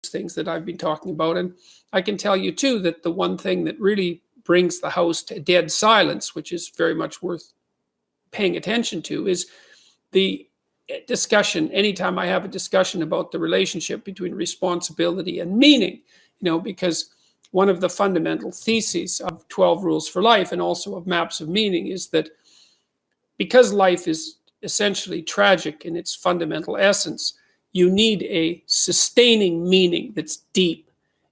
things that I've been talking about. And I can tell you too that the one thing that really brings the house to dead silence, which is very much worth paying attention to, is the discussion. Anytime I have a discussion about the relationship between responsibility and meaning, because one of the fundamental theses of 12 Rules for Life and also of Maps of Meaning is that because life is essentially tragic in its fundamental essence, you need a sustaining meaning that's deep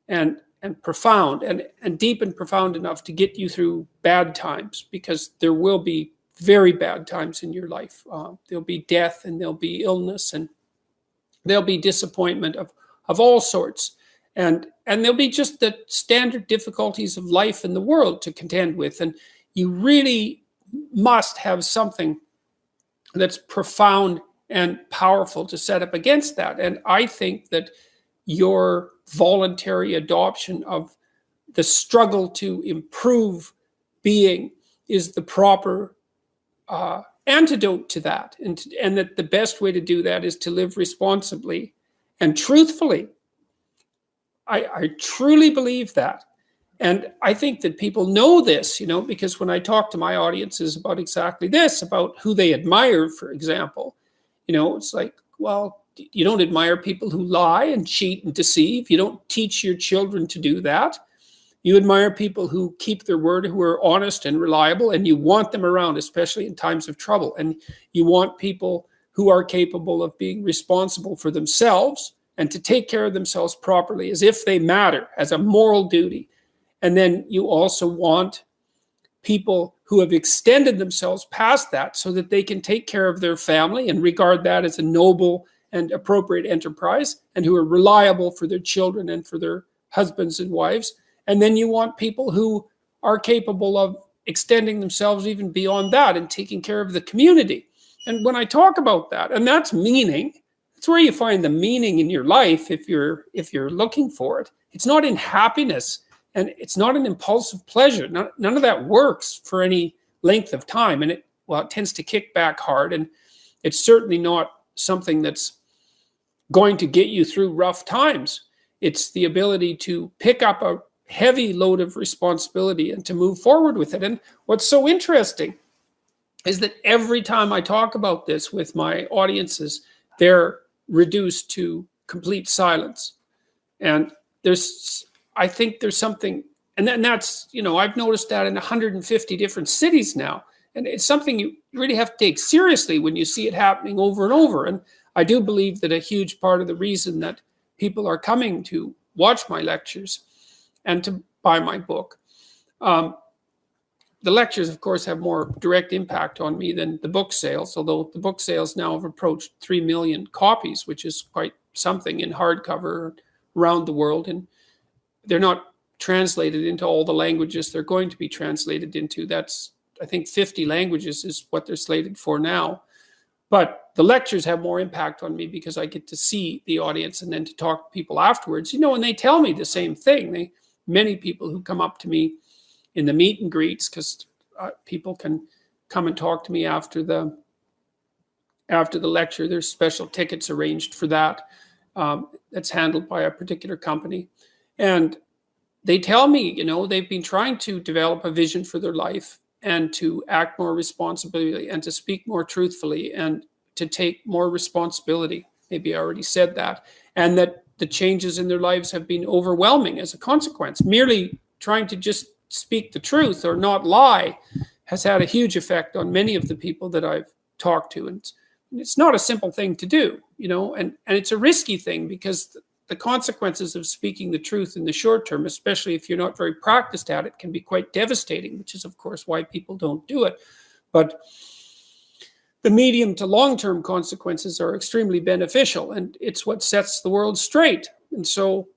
and profound, and deep and profound enough to get you through bad times, because there will be very bad times in your life. There'll be death, and there'll be illness, and there'll be disappointment of all sorts. And there'll be just the standard difficulties of life in the world to contend with. And you really must have something that's profound and powerful to set up against that. And I think that your voluntary adoption of the struggle to improve being is the proper antidote to that. And that the best way to do that is to live responsibly and truthfully. I truly believe that. And I think that people know this, because when I talk to my audiences about exactly this, about who they admire, for example, it's like, well, you don't admire people who lie and cheat and deceive. You don't teach your children to do that. You admire people who keep their word, who are honest and reliable, and you want them around, especially in times of trouble. And you want people who are capable of being responsible for themselves and to take care of themselves properly, as if they matter, as a moral duty. And then you also want people who have extended themselves past that so that they can take care of their family and regard that as a noble and appropriate enterprise, and who are reliable for their children and for their husbands and wives. And then you want people who are capable of extending themselves even beyond that and taking care of the community. And when I talk about that, and that's meaning, it's where you find the meaning in your life if you're looking for it. It's not in happiness, and it's not an impulsive pleasure. None of that works for any length of time. And it tends to kick back hard. And it's certainly not something that's going to get you through rough times. It's the ability to pick up a heavy load of responsibility and to move forward with it. And what's so interesting is that every time I talk about this with my audiences, they're reduced to complete silence. And I think there's something, and that's, I've noticed that in 150 different cities now. And it's something you really have to take seriously when you see it happening over and over. And I do believe that a huge part of the reason that people are coming to watch my lectures and to buy my book, the lectures, of course, have more direct impact on me than the book sales, although the book sales now have approached 3 million copies, which is quite something in hardcover around the world. And they're not translated into all the languages they're going to be translated into. That's, I think, 50 languages is what they're slated for now. But the lectures have more impact on me because I get to see the audience and then to talk to people afterwards, and they tell me the same thing. Many people who come up to me in the meet and greets, because people can come and talk to me after the lecture. There's special tickets arranged for that. That's handled by a particular company. And they tell me, they've been trying to develop a vision for their life and to act more responsibly and to speak more truthfully and to take more responsibility. Maybe I already said that. And that the changes in their lives have been overwhelming as a consequence. Merely trying to just speak the truth or not lie has had a huge effect on many of the people that I've talked to. And it's not a simple thing to do, and it's a risky thing, because the consequences of speaking the truth in the short term, especially if you're not very practiced at it, can be quite devastating, which is, of course, why people don't do it. But the medium to long-term consequences are extremely beneficial, and it's what sets the world straight. And so